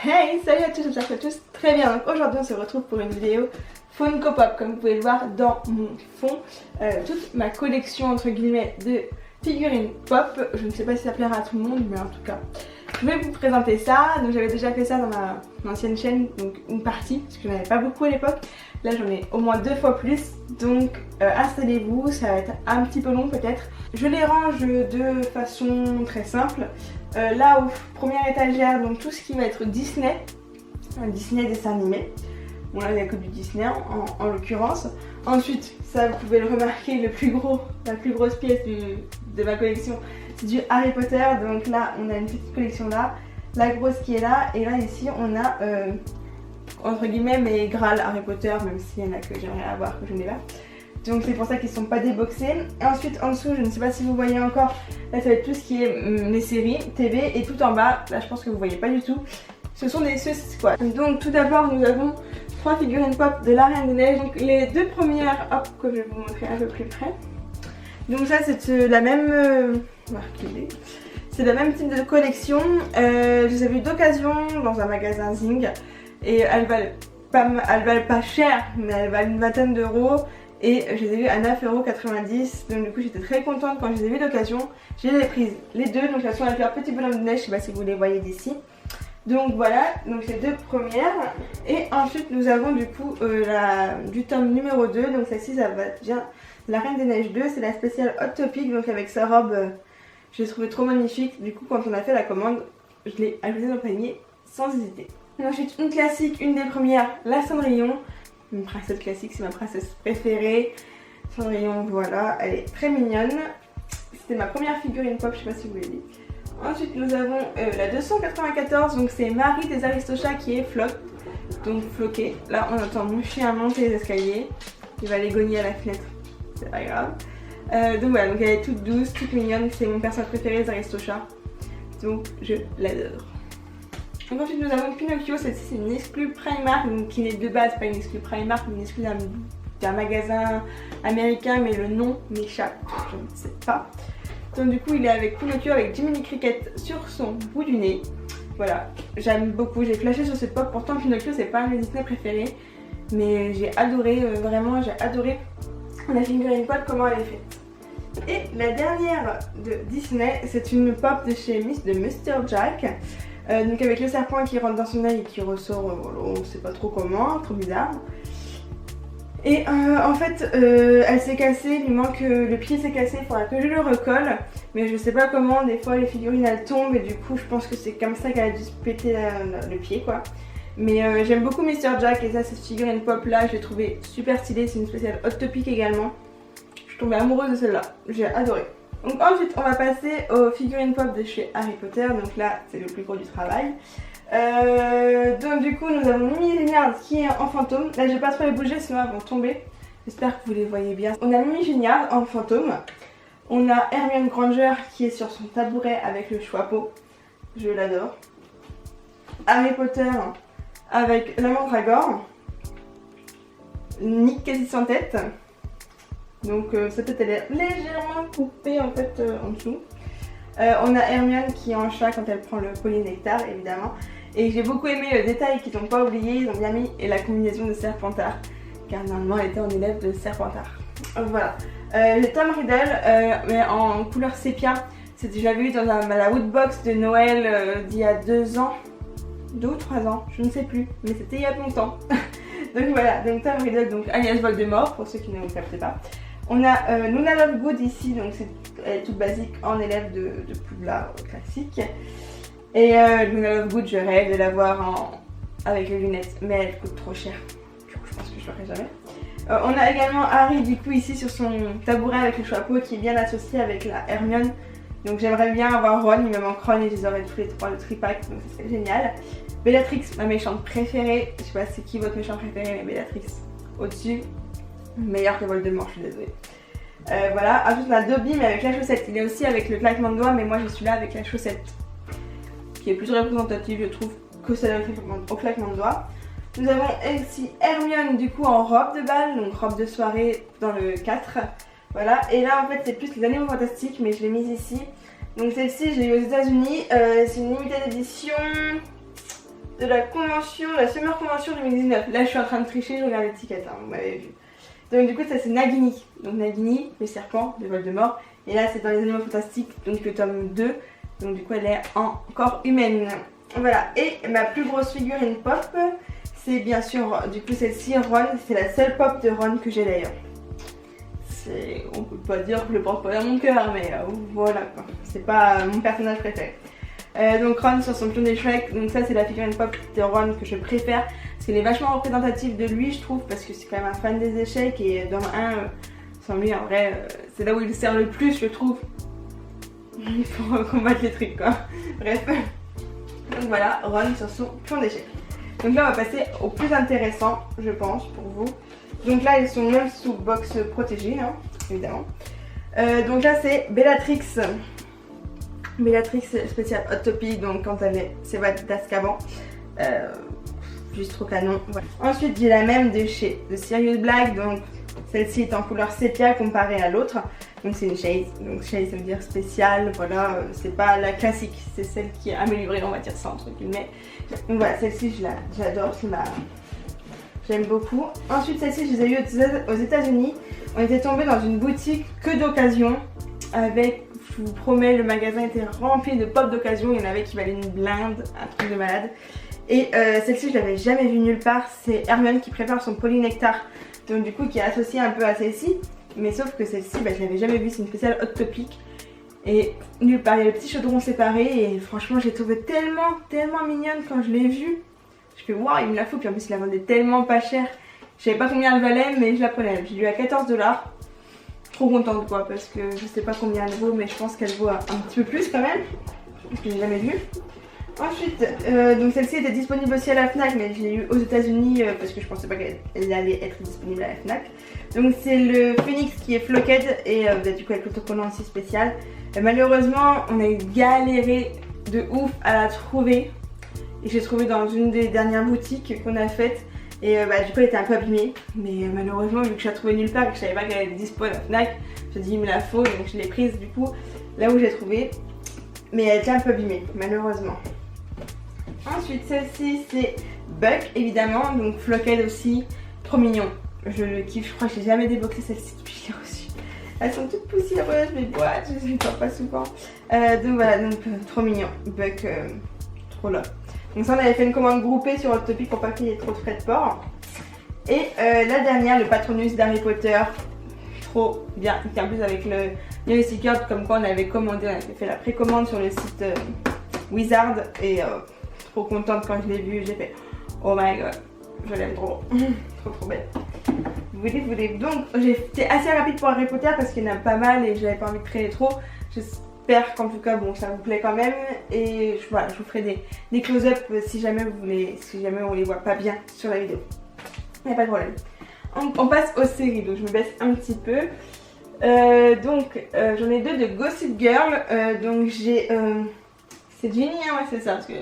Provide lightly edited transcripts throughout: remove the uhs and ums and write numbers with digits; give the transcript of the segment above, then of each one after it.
Hey, salut à tous, j'espère que tous très bien. Donc aujourd'hui on se retrouve pour une vidéo Funko Pop, comme vous pouvez le voir dans mon fond. Toute ma collection entre guillemets de figurines pop. Je ne sais pas si ça plaira à tout le monde, mais en tout cas je vais vous présenter ça. Donc j'avais déjà fait ça dans ma ancienne chaîne, donc une partie, parce que je n'en avais pas beaucoup à l'époque. Là j'en ai au moins 2 fois plus, donc installez-vous, ça va être un petit peu long peut-être. Je les range de façon très simple. Là au première étagère, donc tout ce qui va être Disney, Disney dessin animé. Bon là il n'y a que du Disney en l'occurrence. Ensuite, ça vous pouvez le remarquer, la plus grosse pièce de ma collection, c'est du Harry Potter. Donc là on a une petite collection là, la grosse qui est là, et là ici on a entre guillemets mes Graal Harry Potter, même s'il y en a que j'aimerais avoir que je n'ai pas. Donc c'est pour ça qu'ils ne sont pas déboxés. Et ensuite en dessous, je ne sais pas si vous voyez encore, là ça va être tout ce qui est les séries TV, et tout en bas, là je pense que vous voyez pas du tout, ce sont des Suicide Squad. Donc tout d'abord nous avons 3 figurines pop de la Reine des Neiges. Donc les 2 premières, hop, que je vais vous montrer un peu plus près. Donc ça c'est la même, c'est le même type de collection. Je les ai vues d'occasion dans un magasin Zing, et elles valent pas cher, mais elles valent une vingtaine d'euros. Et je les ai vues à 9,90 €. Donc du coup j'étais très contente quand je les ai vues d'occasion. J'ai les prises les deux, donc elles sont avec leur petit bonhomme de neige, je sais pas si vous les voyez d'ici. Donc voilà, donc les 2 premières. Et ensuite nous avons du coup du tome numéro 2. Donc celle-ci ça va bien la Reine des Neiges 2, c'est la spéciale Hot Topic. Donc avec sa robe, je l'ai trouvée trop magnifique. Du coup quand on a fait la commande, je l'ai ajoutée dans le panier sans hésiter. Et ensuite une classique, une des premières, la Cendrillon. Une princesse classique, c'est ma princesse préférée. Cendrillon, voilà, elle est très mignonne. C'était ma première figurine pop, je sais pas si vous l'avez dit. Ensuite nous avons la 294, donc c'est Marie des Aristochats qui est donc floquée. Là on entend mon chien monter les escaliers, il va aller gagner à la fenêtre, c'est pas grave. Donc voilà, donc elle est toute douce, toute mignonne, c'est mon personnage préféré des Aristochats, donc je l'adore. Donc ensuite nous avons Pinocchio, celle-ci c'est une exclue Primark, donc qui n'est de base pas une exclue Primark, mais une exclue d'un magasin américain, mais le nom m'échappe, je ne sais pas. Donc du coup il est avec Pinocchio avec Jiminy Cricket sur son bout du nez. Voilà, j'aime beaucoup, j'ai flashé sur cette pop, pourtant Pinocchio c'est pas un de mes Disney préférés, mais j'ai adoré, vraiment j'ai adoré la figurine pop, comment elle est faite. Et la dernière de Disney, c'est une pop de chez Mr. Jack. Donc avec le serpent qui rentre dans son œil et qui ressort, on ne sait pas trop comment, trop bizarre. Et en fait elle s'est cassée, il lui manque, le pied s'est cassé, il faudra que je le recolle. Mais je sais pas comment, des fois les figurines elles tombent et du coup je pense que c'est comme ça qu'elle a dû se péter le pied quoi. Mais j'aime beaucoup Mr. Jack, et ça cette figurine pop là je l'ai trouvée super stylée, c'est une spéciale Hot Topic également. Je suis tombée amoureuse de celle-là, j'ai adoré. Donc ensuite on va passer aux figurines pop de chez Harry Potter, donc là c'est le plus gros du travail. Donc du coup nous avons Mimi Géniard qui est en fantôme. Là je vais pas trop les bouger sinon elles vont tomber. J'espère que vous les voyez bien. On a Mimi Géniard en fantôme. On a Hermione Granger qui est sur son tabouret avec le chapeau. Je l'adore. Harry Potter avec la mandragore. Nick quasi sans tête. Donc sa tête elle est légèrement coupée en fait en dessous. On a Hermione qui est en chat quand elle prend le polynectar évidemment. Et j'ai beaucoup aimé le détail qu'ils n'ont pas oublié, ils ont bien mis la combinaison de Serpentard. Car normalement elle était en élève de Serpentard. Voilà. J'ai Tom Riddle mais en couleur sépia. J'avais vu dans la Woodbox de Noël d'il y a 2 ans. 2 ou 3 ans, je ne sais plus. Mais c'était il y a longtemps. Donc voilà, donc Tom Riddle, donc alias Voldemort pour ceux qui ne le captaient pas. On a Luna Lovegood ici, donc elle est toute basique en élève de Poudlard classique. Et Luna Lovegood, je rêve de la voir avec les lunettes, mais elle coûte trop cher. Du coup, je pense que je l'aurai jamais. On a également Harry, du coup, ici sur son tabouret avec le chapeau qui est bien associé avec la Hermione. Donc j'aimerais bien avoir Ron, il me manque Ron et je les aurais tous les 3 le tripack, donc ça serait génial. Bellatrix, ma méchante préférée. Je sais pas c'est qui votre méchant préféré, mais Bellatrix au-dessus. Meilleur que Voldemort, je suis désolée. Voilà, ensuite on a Dobby mais avec la chaussette. Il est aussi avec le claquement de doigts, mais moi je suis là avec la chaussette. Qui est plus représentative, je trouve, que celle au claquement de doigts. Nous avons ici Hermione du coup en robe de bal, donc robe de soirée dans le 4. Voilà, et là en fait c'est plus les animaux fantastiques, mais je l'ai mise ici. Donc celle-ci, je l'ai eu aux États-Unis. C'est une limitée d'édition de la convention, la Summer Convention 2019. Là je suis en train de tricher, je regarde l'étiquette, hein, vous m'avez vu. Donc du coup ça c'est Nagini. Donc Nagini, le serpent de Voldemort. Et là c'est dans les Animaux Fantastiques, donc le tome 2. Donc du coup elle est encore humaine. Voilà, et ma plus grosse figurine pop, c'est bien sûr du coup celle-ci, Ron. C'est la seule pop de Ron que j'ai d'ailleurs. On peut pas dire que je le porte pas dans mon cœur, mais voilà quoi. C'est pas mon personnage préféré. Donc Ron sur son pion des Shrek, donc ça c'est la figurine pop de Ron que je préfère. Parce qu'elle est vachement représentative de lui je trouve, parce que c'est quand même un fan des échecs et dans le 1, sans lui en vrai, c'est là où il sert le plus je trouve. Il faut combattre les trucs quoi. Bref. Donc voilà, Ron sur son pion d'échecs. Donc là on va passer au plus intéressant je pense pour vous. Donc là ils sont même sous box protégée hein, évidemment. Donc là c'est Bellatrix. Bellatrix spécial Hot Topic, donc quand elle est s'évade d'Azkaban. Juste trop canon. Voilà. Ensuite j'ai la même de chez The Sirius Black, donc celle-ci est en couleur sépia comparée à l'autre. Donc c'est une shade, donc shade ça veut dire spécial, voilà, c'est pas la classique, c'est celle qui est améliorée on va dire ça entre guillemets. Donc voilà, celle-ci j'adore, j'aime beaucoup. Ensuite celle-ci je les ai eues aux États-Unis. On était tombé dans une boutique que d'occasion avec, je vous promets, le magasin était rempli de pop d'occasion, il y en avait qui valaient une blinde, un truc de malade. Et celle-ci je l'avais jamais vue nulle part, c'est Hermione qui prépare son polynectar, donc du coup qui est associée un peu à celle-ci. Mais sauf que celle-ci, je l'avais jamais vue, c'est une spéciale Hot Topic. Et nulle part, il y a le petit chaudron séparé et franchement j'ai trouvé tellement mignonne quand je l'ai vue. Je fais waouh, il me la faut, puis en plus il la vendait tellement pas cher. Je savais pas combien elle valait mais je la prenais. J'ai lu à 14 $. Trop contente quoi, parce que je sais pas combien elle vaut mais je pense qu'elle vaut un petit peu plus quand même. Parce que j'ai jamais vu. Ensuite, donc celle-ci était disponible aussi à la FNAC, mais je l'ai eu aux États-Unis parce que je pensais pas qu'elle allait être disponible à la FNAC. Donc c'est le Phoenix qui est Flocked et du coup avec l'autocollant aussi spécial. Malheureusement, on a galéré de ouf à la trouver. Et j'ai trouvé dans une des dernières boutiques qu'on a faites. Et du coup elle était un peu abîmée. Mais malheureusement, vu que je l'ai trouvée nulle part et que je savais pas qu'elle était dispo à la FNAC, je me dis il me la faut, donc je l'ai prise du coup là où j'ai trouvé. Mais elle était un peu abîmée, malheureusement. Ensuite, celle-ci, c'est Buck, évidemment, donc Flocked aussi, trop mignon. Je le kiffe, je crois que j'ai jamais déboxé celle-ci depuis que je l'ai reçue. Elles sont toutes poussiéreuses, mes boîtes, je ne les vois pas souvent. Donc voilà, donc trop mignon, Buck, trop là. Donc ça, on avait fait une commande groupée sur Hot Topic pour pas qu'il y ait trop de frais de port. Et la dernière, le Patronus d'Harry Potter, trop bien. Et en plus avec le sticker, comme quoi on avait commandé, on avait fait la précommande sur le site Wizard et trop contente quand je l'ai vu, j'ai fait oh my god, je l'aime trop, trop belle. Vous voulez. Donc j'ai été assez rapide pour Harry Potter parce qu'il y en a pas mal et j'avais pas envie de traîner trop. J'espère qu'en tout cas bon ça vous plaît quand même et voilà, je vous ferai des close-up si jamais on les voit pas bien sur la vidéo. Il n'y a pas de problème. On passe aux séries, donc je me baisse un petit peu. J'en ai deux de Gossip Girl, donc j'ai c'est Ginny, hein, ouais c'est ça, parce que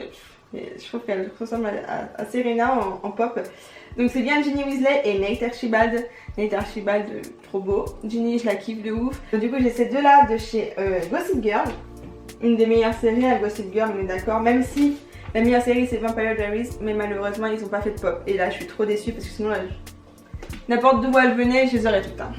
je trouve qu'elle ressemble à Serena en pop. Donc c'est bien Ginny Weasley et Nate Archibald. Nate Archibald, trop beau. Ginny, je la kiffe de ouf. Donc, du coup j'ai ces deux là de chez Gossip Girl. Une des meilleures séries à Gossip Girl, on est d'accord. Même si la meilleure série c'est Vampire Diaries, mais malheureusement ils ont pas fait de pop. Et là je suis trop déçue parce que sinon n'importe d'où elle venait, je les aurais toutes. Hein.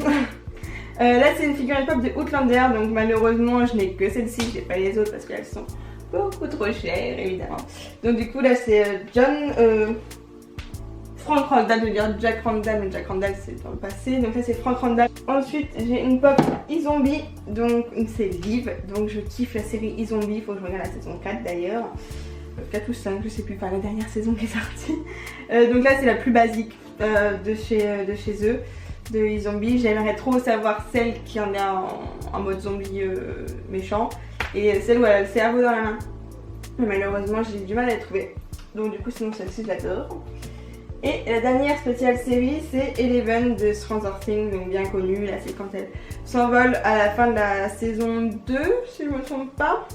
Là c'est une figurine pop de Outlander, donc malheureusement je n'ai que celle-ci, j'ai pas les autres parce qu'elles sont beaucoup trop chères évidemment. Donc du coup là c'est Frank Randall, je veux dire Jack Randall, mais Jack Randall c'est dans le passé, donc là c'est Frank Randall. Ensuite j'ai une pop e-zombie, donc c'est Liv, donc je kiffe la série e-zombie, faut que je regarde la saison 4 d'ailleurs. 4 ou 5, je sais plus, par la dernière saison qui est sortie. Donc là c'est la plus basique de chez eux, de e-zombie. J'aimerais trop savoir celle qui en est en mode zombie méchant et celle où elle a le cerveau dans la main. Mais malheureusement j'ai du mal à la trouver. Donc du coup sinon celle-ci je l'adore. Et la dernière spéciale série c'est Eleven de Stranger Things, donc bien connue. Là c'est quand elle s'envole à la fin de la saison 2 si je me trompe pas.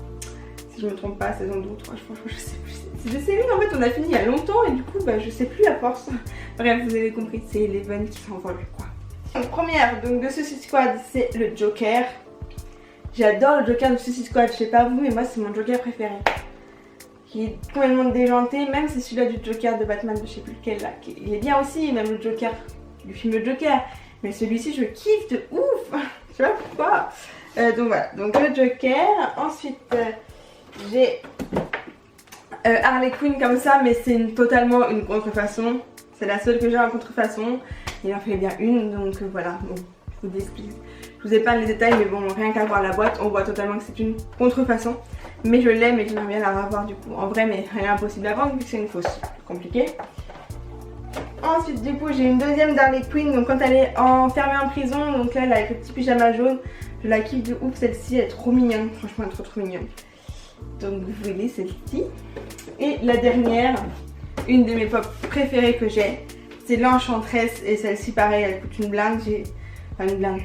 Si je me trompe pas, saison 2 ou 3, franchement je sais plus. C'est des séries en fait on a fini il y a longtemps et du coup je sais plus à force. Bref vous avez compris, c'est Eleven qui s'envole quoi. Donc première donc de Suicide Squad c'est le Joker. J'adore le Joker de Suicide Squad, je sais pas vous mais moi c'est mon Joker préféré. qui est complètement déjanté, même si celui-là du Joker de Batman, je sais plus lequel là, il est bien aussi, même le Joker du film Le Joker. Mais celui-ci, je kiffe de ouf. Je sais pas pourquoi. Donc voilà, donc le Joker. Ensuite, j'ai Harley Quinn comme ça, mais c'est totalement une contrefaçon. C'est la seule que j'ai en contrefaçon. Il en fait bien une, donc voilà. Bon, je vous explique. Je vous épargne les détails, mais bon, rien qu'à voir la boîte, on voit totalement que c'est une contrefaçon. Mais je l'aime et j'aimerais bien la revoir du coup en vrai, mais elle est impossible à vendre vu que c'est une fausse. Compliqué. Ensuite, du coup, j'ai une deuxième d'Harley Quinn. Donc, quand elle est enfermée en prison, donc là, elle a avec le petit pyjama jaune. Je la kiffe de ouf, celle-ci, elle est trop mignonne. Franchement, elle est trop mignonne. Donc, vous voyez celle-ci. Et la dernière, une de mes pop préférées que j'ai, c'est l'Enchantress. Et celle-ci, pareil, elle coûte une blinde. Enfin, une blinde.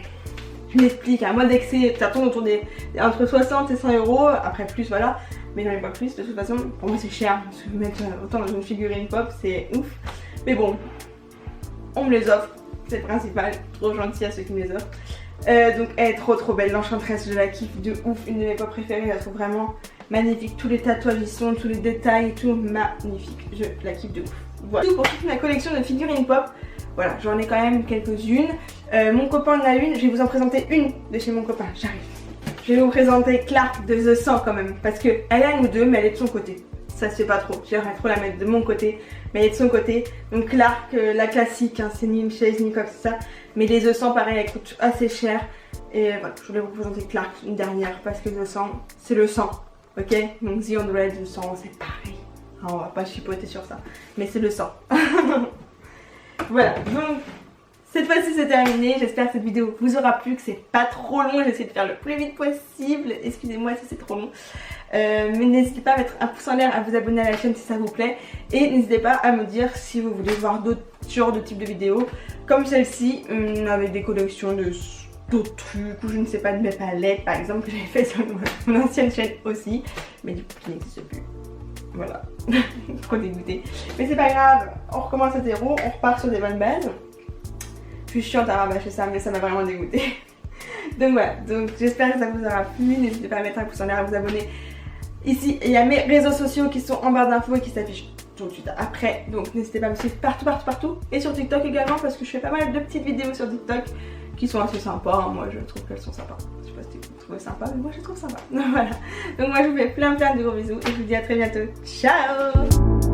Je m'explique, à moi d'excès, ça tourne autour des entre 60 et 100 euros. Après, plus, voilà. Mais j'en ai pas plus, de toute façon. Pour moi, c'est cher. Parce que mettre autant dans une figurine pop, c'est ouf. Mais bon, on me les offre, c'est le principal, trop gentil à ceux qui me les offrent. Donc elle est trop belle, l'Enchantress, je la kiffe de ouf, une de mes pop préférées, je la trouve vraiment magnifique. Tous les tatouages y sont, tous les détails, tout magnifique, je la kiffe de ouf. Voilà, tout pour toute ma collection de figurines pop. Voilà, j'en ai quand même quelques-unes. Mon copain en a une, je vais vous en présenter une de chez mon copain, j'arrive. Je vais vous présenter Clark de The 100 quand même, parce qu'elle a nous deux, mais elle est de son côté. Ça se fait pas trop, j'aimerais trop la mettre de mon côté, mais elle est de son côté. Donc Clark, la classique, hein, c'est ni une chaise ni quoi que ce soit. Mais les The 100 pareil, elles coûtent assez cher. Et voilà, je voulais vous présenter Clark une dernière parce que The 100, c'est le sang, ok. Donc The Red, The 100, c'est pareil. Ah, on va pas chipoter sur ça, mais c'est le sang. Voilà, donc cette fois-ci c'est terminé. J'espère que cette vidéo vous aura plu, que c'est pas trop long. J'essaie de faire le plus vite possible. Excusez-moi si c'est trop long. Mais n'hésitez pas à mettre un pouce en l'air, à vous abonner à la chaîne si ça vous plaît. Et n'hésitez pas à me dire si vous voulez voir d'autres genres de types de vidéos comme celle-ci, avec des collections de d'autres trucs, ou je ne sais pas, de mes palettes par exemple, que j'avais fait sur mon ancienne chaîne aussi, mais du coup qui n'existe plus. Voilà, trop dégoûtée. Mais c'est pas grave, on recommence à zéro, on repart sur des bonnes bases. Je suis chiante à rabâcher ça, mais ça m'a vraiment dégoûtée. Donc voilà, donc j'espère que ça vous aura plu. N'hésitez pas à mettre un pouce en l'air, à vous abonner. Ici, il y a mes réseaux sociaux qui sont en barre d'infos et qui s'affichent tout de suite après. Donc n'hésitez pas à me suivre partout. Et sur TikTok également, parce que je fais pas mal de petites vidéos sur TikTok qui sont assez sympas. Moi je trouve qu'elles sont sympas. Je sais pas si vous trouvez sympa, mais moi je trouve sympa. Voilà. Donc moi je vous fais plein de gros bisous et je vous dis à très bientôt. Ciao!